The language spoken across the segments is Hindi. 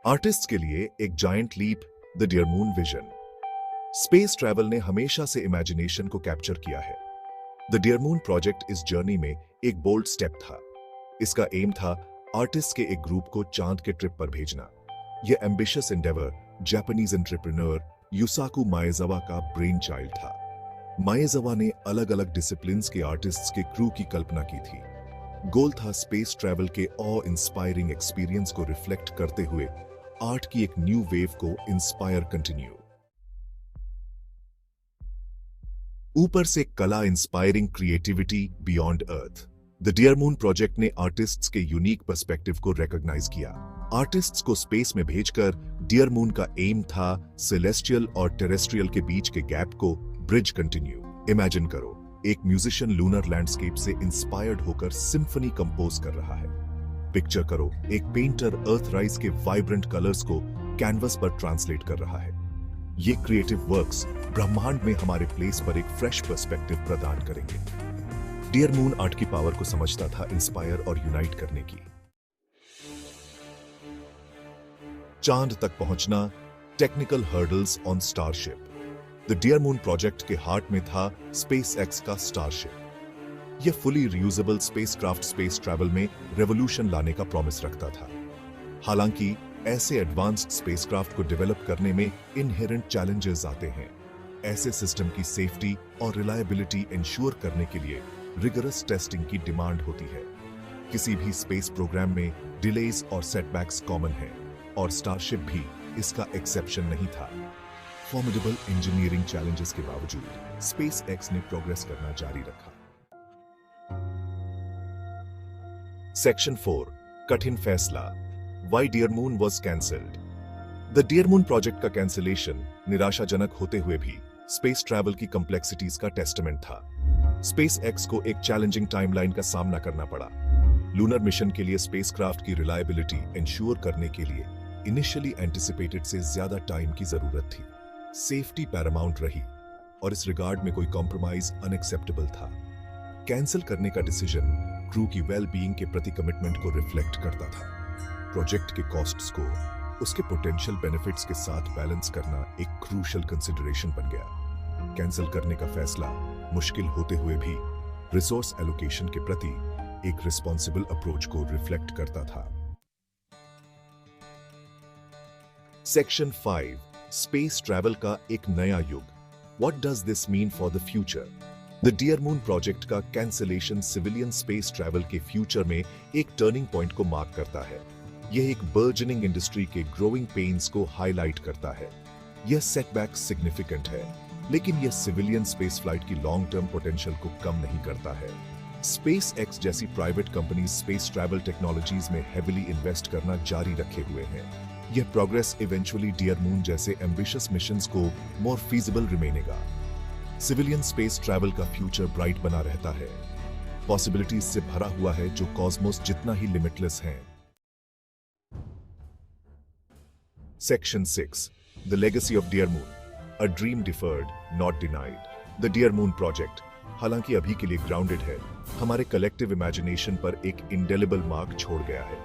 आर्टिस्ट के लिए एक giant leap, the Dear Moon vision. Space travel ने हमेशा से इमेजिनेशन को कैप्चर किया है। द डियर मून प्रोजेक्ट इस जर्नी में एक बोल्ड स्टेप था। इसका एम था आर्टिस्ट के एक ग्रुप को चांद के ट्रिप पर भेजना। यह एम्बिशियस एंडेवर जापानीज एंटरप्रेन्योर युसाकु माएजावा का ब्रेन चाइल्ड था। माएजावा ने अलग अलग डिसिप्लिन्स के आर्टिस्ट्स के क्रू की कल्पना की थी। गोल था स्पेस ट्रैवल के ऑ इंस्पायरिंग एक्सपीरियंस को रिफ्लेक्ट करते हुए आर्ट की एक न्यू वेव को इंस्पायर कंटिन्यू। ऊपर से कला inspiring creativity beyond earth. The Dear Moon project ने आर्टिस्ट्स के यूनिक पर्सपेक्टिव को रिकॉग्नाइज किया। आर्टिस्ट्स को स्पेस में भेजकर डियर मून का एम था सेलेस्टियल और टेरेस्ट्रियल के बीच के गैप को ब्रिज कंटिन्यू। इमेजिन करो, एक म्यूजिशियन लूनर लैंडस्केप से इंस्पायर्ड होकर सिम्फनी कंपोज कर रहा है। पिक्चर करो, एक पेंटर अर्थराइज के वाइब्रेंट कलर्स को कैनवस पर ट्रांसलेट कर रहा है। ये क्रिएटिव वर्क्स ब्रह्मांड में हमारे प्लेस पर एक फ्रेश पर्सपेक्टिव प्रदान करेंगे। डियर मून आर्ट की पावर को समझता था इंस्पायर और यूनाइट करने की। चांद तक पहुंचना, technical hurdles on Starship. The Dear Moon project के हार्ट में था स्पेसएक्स का स्टारशिप। यह fully reusable spacecraft space travel में रेवोल्यूशन लाने का प्रॉमिस रखता था। हालांकि ऐसे एडवांस्ड स्पेसक्राफ्ट को डेवलप करने में इनहेरेंट चैलेंजेस आते हैं। ऐसे सिस्टम की सेफ्टी और रिलायबिलिटी इंश्योर करने के लिए रिगरस टेस्टिंग की डिमांड होती है। किसी भी स्पेस प्रोग्राम में डिलेज और सेटबैक्स कॉमन हैं, और स्टारशिप भी इसका एक्सेप्शन नहीं था। फॉर्मिडेबल इंजीनियरिंग चैलेंजेस के बावजूद स्पेसएक्स ने प्रोग्रेस करना जारी रखा। सेक्शन 4, कठिन फैसला, why Dear Moon was cancelled. The Dear Moon project का कैंसिलेशन निराशाजनक होते हुए भी स्पेस ट्रैवल की कॉम्प्लेक्सिटीज का टेस्टमेंट था। स्पेसएक्स को एक चैलेंजिंग टाइमलाइन का सामना करना पड़ा। लूनर मिशन के लिए स्पेसक्राफ्ट की रिलायबिलिटी इंश्योर करने के लिए इनिशियली एंटिसिपेटेड से ज्यादा टाइम की जरूरत थी। सेफ्टी पैरामाउंट रही और इस रिगार्ड में कोई कॉम्प्रोमाइज अनएक्सेप्टेबल था। कैंसिल करने का डिसीजन क्रू की वेल बीइंग के प्रति कमिटमेंट को रिफ्लेक्ट करता था। प्रोजेक्ट के कॉस्ट्स को उसके पोटेंशियल बेनिफिट्स के साथ बैलेंस करना एक क्रूशियल कंसिडरेशन बन गया। कैंसिल करने का फैसला मुश्किल होते हुए भी रिसोर्स एलोकेशन के प्रति एक रिस्पॉन्सिबल अप्रोच को रिफ्लेक्ट करता था। सेक्शन 5, स्पेस ट्रैवल का एक नया युग। What does this mean for the future? The Dear Moon project का कैंसिलेशन सिविलियन स्पेस ट्रैवल के फ्यूचर में एक टर्निंग पॉइंट को मार्क करता है। यह एक बर्जनिंग इंडस्ट्री के ग्रोइंग पेन्स को हाईलाइट करता है। यह सेटबैक सिग्निफिकेंट है, लेकिन यह सिविलियन स्पेस फ्लाइट की लॉन्ग टर्म पोटेंशियल को कम नहीं करता है। स्पेसएक्स जैसी private companies space travel technologies में हेविली इन्वेस्ट करना जारी रखे हुए हैं। यह प्रोग्रेस इवेंचुअली डियर मून जैसे एम्बिशियस मिशंस को मोर फीजिबल रिमेनेगा। सिविलियन स्पेस ट्रैवल का फ्यूचर ब्राइट बना रहता है। पॉसिबिलिटीज से भरा हुआ है जो कॉस्मोस जितना ही लिमिटलेस है। Section 6, the legacy of Dear Moon, a dream deferred not denied. The Dear Moon project हालांकि अभी के लिए ग्राउंडेड है, हमारे कलेक्टिव इमेजिनेशन पर एक इंडेलिबल मार्क छोड़ गया है।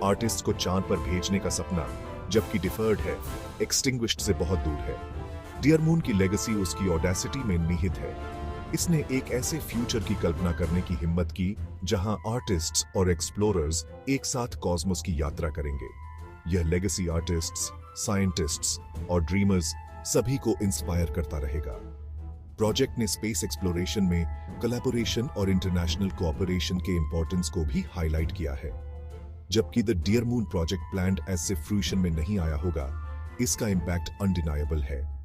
आर्टिस्ट को चांद पर भेजने का सपना, जबकि डिफर्ड है, एक्सटिंग्विश्ड से बहुत दूर है। डियर मून की लेगेसी उसकी ऑडेसिटी में निहित है। इसने एक ऐसे फ्यूचर की कल्पना करने की हिम्मत की जहां आर्टिस्ट्स और एक्सप्लोरर्स एक साथ कॉस्मोस की यात्रा करेंगे। यह लेगेसी आर्टिस्ट्स, साइंटिस्ट्स और ड्रीमर्स सभी को इंस्पायर करता रहेगा। प्रोजेक्ट ने स्पेस एक्सप्लोरेशन में कोलैबोरेशन और इंटरनेशनल कोऑपरेशन के इंपॉर्टेंस को भी हाईलाइट किया है। जबकि the Dear Moon project planned as से फ्रूशन में नहीं आया होगा, इसका इंपैक्ट अनडिनायबल है।